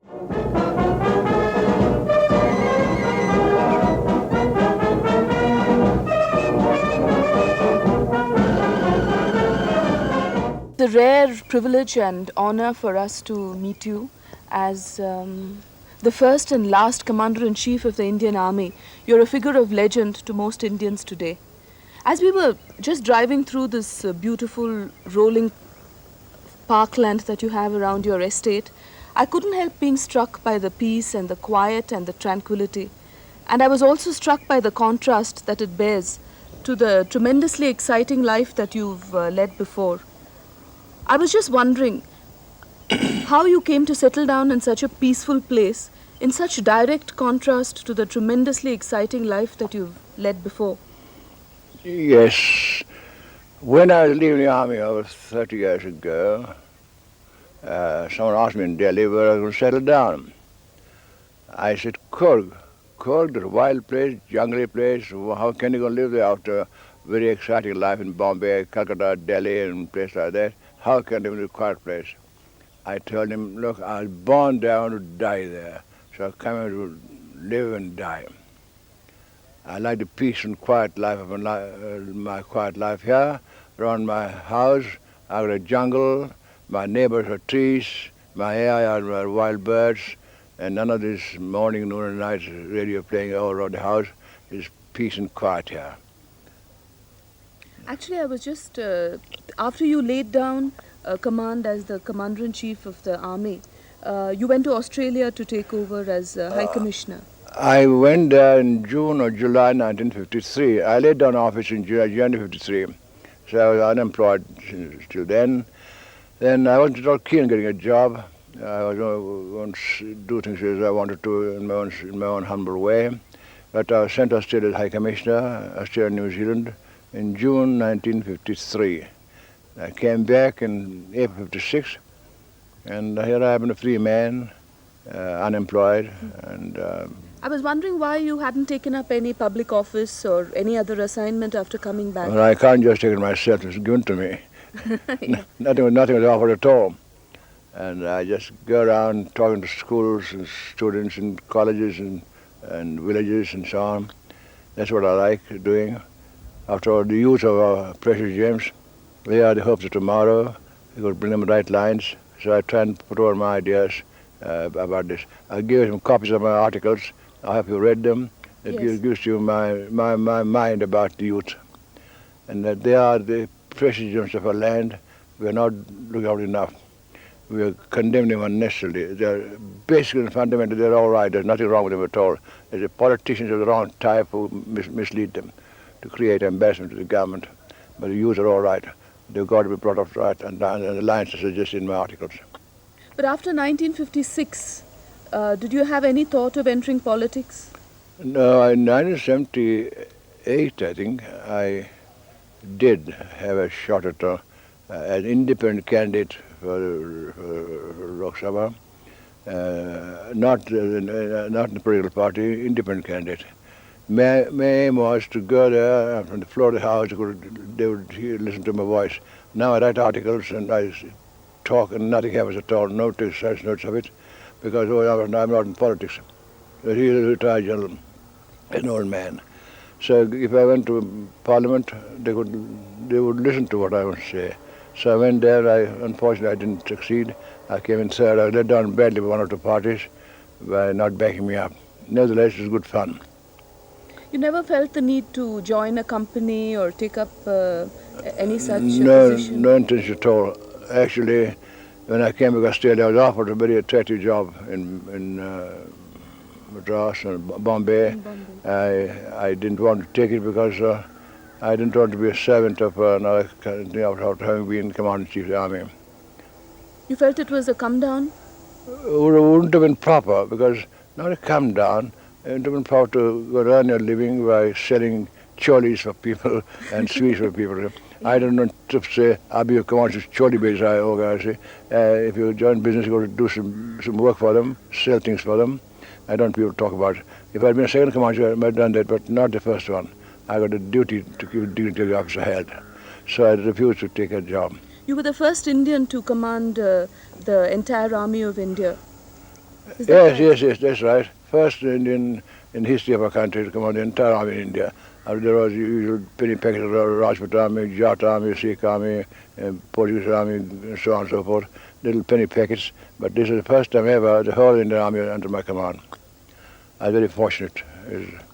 The rare privilege and honor for us to meet you as the first and last Commander-in-Chief of the Indian Army. You're a figure of legend to most Indians today. As we were just driving through this beautiful rolling parkland that you have around your estate, I couldn't help being struck by the peace and the quiet and the tranquility. And I was also struck by the contrast that it bears to the tremendously exciting life that you've led before. I was just wondering how you came to settle down in such a peaceful place, in such direct contrast to the tremendously exciting life that you've led before. Yes. When I was leaving the army over 30 years ago, someone asked me in Delhi where I was going to settle down. I said, Kurg. Kurg is a wild place, jungly place. How can you go live there after a very exciting life in Bombay, Calcutta, Delhi, and places like that? How can you live in a quiet place? I told him, look, I was born there, I want to die there. So I come here to live and die. I like the peace and quiet life of my quiet life here. Around my house, I've got a jungle, my neighbors are trees, my area are wild birds, and none of this morning, noon and night radio playing all around the house. It's peace and quiet here. Actually, I was just, after you laid down command as the Commander-in-Chief of the Army, you went to Australia to take over as High Commissioner. I went there in June or July 1953. I laid down office in January 53. So I was unemployed till then. Then I wasn't at all keen on getting a job. I was going to do things as I wanted to in my own humble way. But I was sent to Australia as High Commissioner, Australia and New Zealand, in June 1953. I came back in April 56, and here I am a free man, unemployed. And I was wondering why you hadn't taken up any public office or any other assignment after coming back. Well, I can't just take it myself, it's given to me. Yeah. Nothing was offered at all. And I just go around talking to schools and students and colleges and villages and so on. That's what I like doing. After all, the youth of our precious gems, they are the hopes of tomorrow. You got to bring them the right lines. So I try and put over my ideas about this. I'll give you some copies of my articles. I hope you read them. It Yes. gives you my mind about the youth. And that they are the precious gems of our land. We are not looking out enough. We are condemning them unnecessarily. They're basically and fundamentally, they're all right. There's nothing wrong with them at all. There's the politicians of the wrong type who mislead them to create embarrassment to the government. But the youth are all right. They've got to be brought up right, and the lines are suggested in my articles. But after 1956, did you have any thought of entering politics? No, in 1978, I think, I did have a shot at an independent candidate for Lok Sabha. Not in the political party, independent candidate. My aim was to go there from the floor of the house, they would listen to my voice. Now I write articles and I talk and nothing happens at all, no such notes of it, because I'm not in politics. He's a retired general, an old man. So if I went to Parliament, they would listen to what I would say. So I went there, unfortunately I didn't succeed. I came in third. I let down badly by one or two parties by not backing me up. Nevertheless, it was good fun. You never felt the need to join a company or take up any such position? No intention at all. Actually, when I came to Australia, I was offered a very attractive job in Madras and Bombay. I didn't want to take it because I didn't want to be a servant of another country after having been Commander-in-Chief of the Army. You felt it was a come down? It wouldn't have been proper, because not a come down. It would have been proper to go and earn your living by selling cholis for people and sweets for people. I don't want to say, I'll be a commercial choli base, if you join business, you got to do some work for them, sell things for them. I don't want people to talk about it. If I'd been a second commander, I might have done that, but not the first one. I got a duty to keep the dignity of the office I held. So I refused to take a job. You were the first Indian to command the entire army of India. Is that right? Yes, that's right. First in history of our country to come out the entire army in India. There was usual penny packets of Rajput army, Jat army, Sikh army, Portuguese army, and so on and so forth. Little penny packets. But this is the first time ever the whole Indian army under my command. I was very fortunate.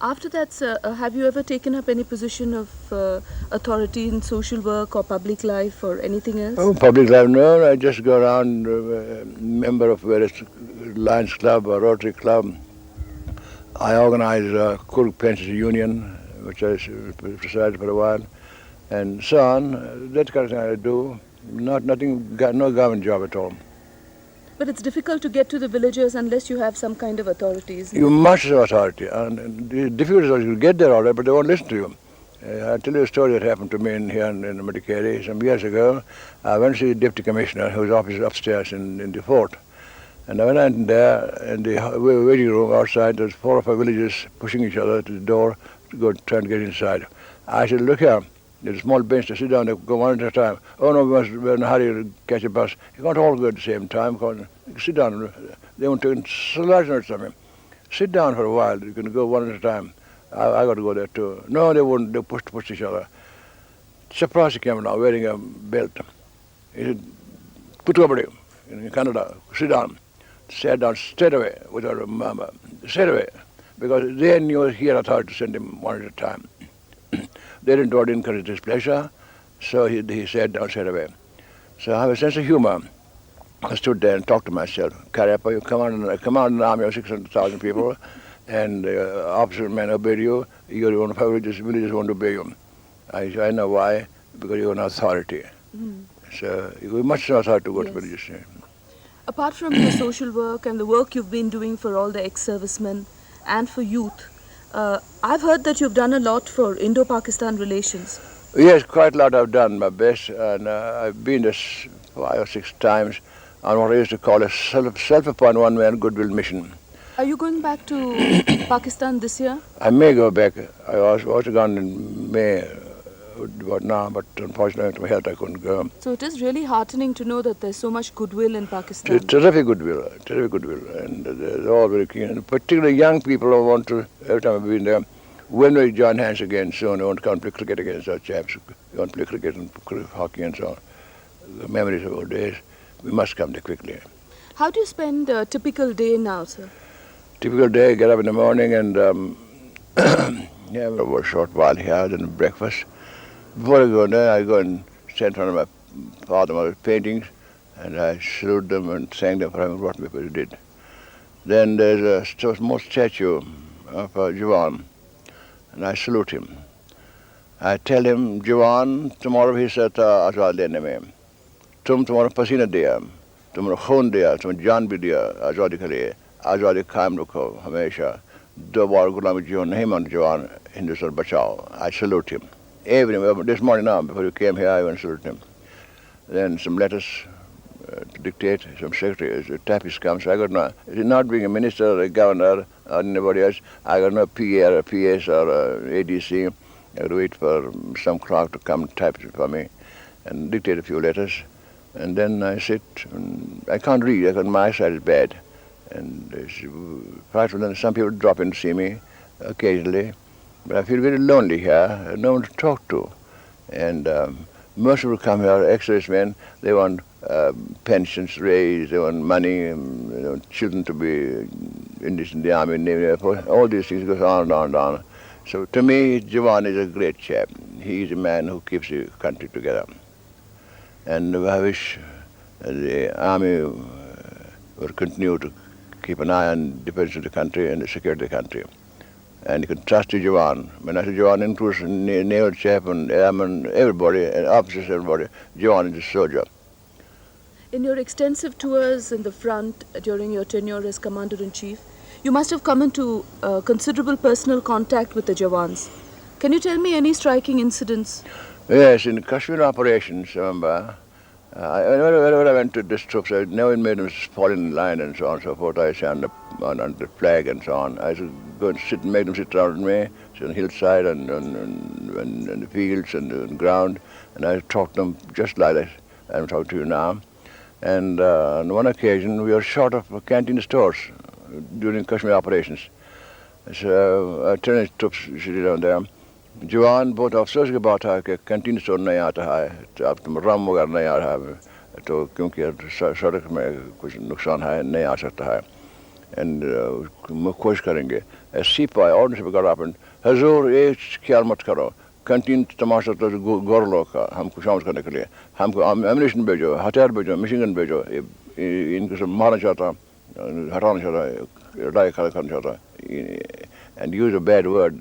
After that, sir, have you ever taken up any position of authority in social work or public life or anything else? Oh, public life, no. I just go around, member of various Lions Club or Rotary Club. I organize a Kurg Pensions Union, which I presided for a while, and so on. That kind of thing I do. No government job at all. But it's difficult to get to the villagers unless you have some kind of authority, isn't You it? must have authority, and the difficulty is you get there all right, but they won't listen to you. I'll tell you a story that happened to me here in Madikeri some years ago. I went to see the deputy commissioner, whose office is upstairs in the fort. And I went in there, in the waiting room outside, there was 4 or 5 villagers pushing each other to the door to go try and get inside. I said, look here, there's a small bench to sit down, they go one at a time. Oh no, we're in a hurry to catch a bus. You can't all go at the same time, sit down. They won't take so large notice of me. Sit down for a while, you can go one at a time. I got to go there too. No, they wouldn't, they pushed each other. Chaprasi came now, wearing a belt. He said, Putwabadi, in Canada, sit down. Sat down straight away without a murmur, straight away, because they knew he had authority to send him one at a time. They didn't want to encourage displeasure, so he sat down straight away. So I have a sense of humor. I stood there and talked to myself. Cariappa, you command an army of 600,000 people, and officers and men obey you. You're one of villages won't obey you. I know why, because you're an authority. So you must know authority to go to villages. Apart from your social work and the work you've been doing for all the ex-servicemen and for youth, I've heard that you've done a lot for Indo-Pakistan relations. Yes, quite a lot I've done my best, and I've been there 5 or 6 times on what I used to call a self-appointed one-man goodwill mission. Are you going back to Pakistan this year? I may go back. I was also gone in May, about now, but unfortunately to my health I couldn't go. So it is really heartening to know that there's so much goodwill in Pakistan. Terrific goodwill, and they're all very keen. And particularly young people who want to, every time I've been there, when we join hands again soon, they want to come and play cricket against our chaps. They want to play cricket and hockey and so on. The memories of old days, we must come there quickly. How do you spend a typical day now, sir? Typical day, get up in the morning and have a short while here, then breakfast. Before I go there, I go and stand in front of my father and mother's paintings, and I salute them and thank them for having brought me what they did. Then there's a small statue of Jawan, and I salute him. I tell him, Jawan, tomorrow he said, Azad lene mein. Tum tomorrow pasina diya, tomorrow khun diya, tomorrow jaan bhi diya, azadi ke liye, azadi kaim rakho, hamesha. Do baar gulami jiyon nahi man Jawan, Hindustan bachao. I salute him. This morning now, before you came here, I went and saluted him. Then some letters to dictate, some secretaries, typists come. So I got no, not being a minister or a governor or anybody else, I got no PA or a PS or a ADC. I had to wait for some clerk to come and type it for me and dictate a few letters. And then I sit, and I can't read, because my eyesight is bad. And then some people drop in to see me occasionally. But I feel very lonely here, no one to talk to. And most people come here, ex-servicemen, they want pensions raised, they want money, they want children to be in the army, Navy, Air Force. All these things goes on and on and on. So to me, Jawan is a great chap. He is a man who keeps the country together. And I wish the army will continue to keep an eye on the defense of the country and the security of the country. And you can trust the Jawan. When I say Jawan, includes naval chap and airmen, everybody, and officers, everybody. Jawan is a soldier. In your extensive tours in the front during your tenure as Commander-in-Chief, you must have come into considerable personal contact with the Jawans. Can you tell me any striking incidents? Yes, in the Kashmir operations, remember, whenever I went to these troops, I never made them fall in line and so on and so forth. I stand on the flag and so on. I used to go and sit and make them sit around me, sit on the hillside and the fields and the ground, and I talked to them just like that I'm talking to you now. And on one occasion, we were short of canteen stores. during Kashmir operations. So alternate troops down there. जवान बहुत अफसोस की बात है कि canteen store नहीं आता है तो अब तुम रम वगैरह नहीं आ रहा है तो क्योंकि सड़क में कुछ नुकसान है नहीं आ सकता है एंड कोशिश करेंगे सिपाही और got up and हजूर ये ख्याल मत करो कैंटीन तमाशा तो गौर लोग का हमको शामिल करने के लिए हमको एमिनेशन भेजो हथियार भेजो मशीन गन भेजो इनको सब मारना चाहता हटाना चाहता लड़ाई करना चाहता and use a bad word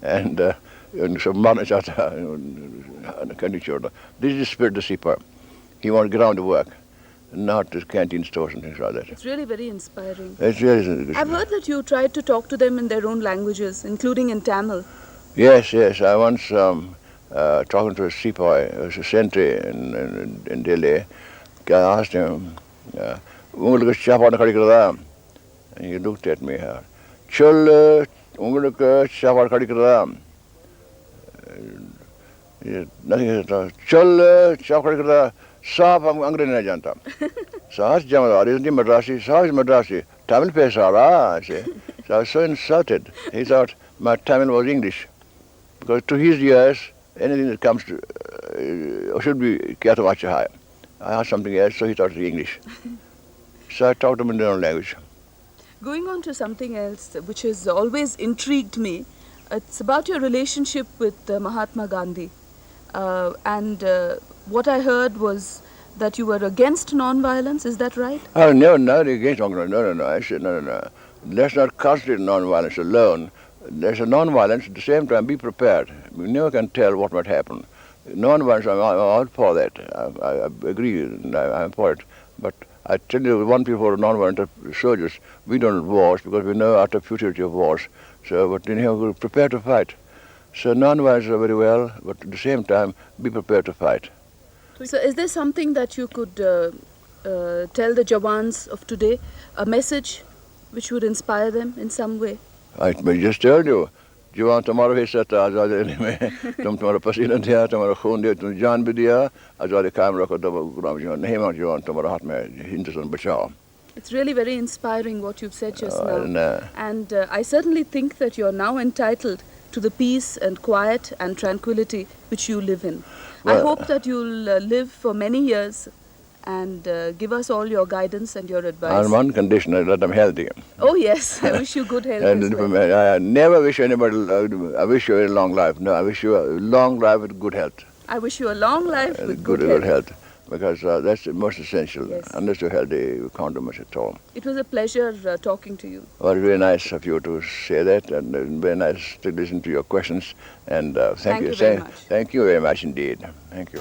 and सब मारना चाहता करनी चाहता. This is the spirit of the Sipa. He wants to get on to work, not the canteen stores and things like that. It's really very inspiring. It's really, I've heard that you tried to talk to them in their own languages, including in Tamil. Yes. I once talking to a Sipa, a sentry in Delhi. I asked him, உங்களுக்கு சாப்பாடு கிடைக்கிறதா? And he looked at me here. சொல்லு உங்களுக்கு சாப்பாடு கிடைக்கிறதா? சொல்லு சாப்பாடு கிடைக்கிறதா? साहब हम अंग्रेजी नहीं जानता. Sahaj Jamadar, isn't he Madrasi? Sahaj Madrasi. Tamil pesara, I say. So I was so insulted. He thought my Tamil was English. Because to his ears, anything that comes to, should be Kiatawachahai. I asked something else, so he thought it was English. So I talked to him in their own language. Going on to something else which has always intrigued me, it's about your relationship with Mahatma Gandhi. What I heard was that you were against non-violence, is that right? Oh, no, not against non-violence. No. I said, no. Let's not concentrate on non-violence alone. There's a non-violence, at the same time, be prepared. We never can tell what might happen. Non-violence, I'm all for that. I agree, I'm for it. But I tell you, one people who are non-violent soldiers, we don't wars because we know after futility of wars. So, but anyhow, we're prepared to fight. So non-violence is very well, but at the same time, be prepared to fight. So is there something that you could tell the Jawans of today, a message which would inspire them in some way? I just told you, जवान तुम्हारा हिस्सा था आज़ादी में तुम तुम्हारा पसीना दिया तुम्हारा खून दिया तुम जान भी दिया आज़ादी कायम रखो तब गुलाम जवान नहीं मान जवान तुम्हारा हाथ में हिंदुस्तान बचाओ. It's really very inspiring what you've said just now. No. And I certainly think that you're now entitled to the peace and quiet and tranquility which you live in. I hope that you'll live for many years and give us all your guidance and your advice. On one condition, that I'm healthy. Oh yes, I wish you good health And as well. I never wish anybody, I wish you a long life. No, I wish you a long life with good health. I wish you a long life with good health. Because that's the most essential. Yes. Unless you're healthy, you can't do much at all. It was a pleasure talking to you. Well, very nice of you to say that, and very nice to listen to your questions. And Thank you very much. Thank you very much indeed. Thank you.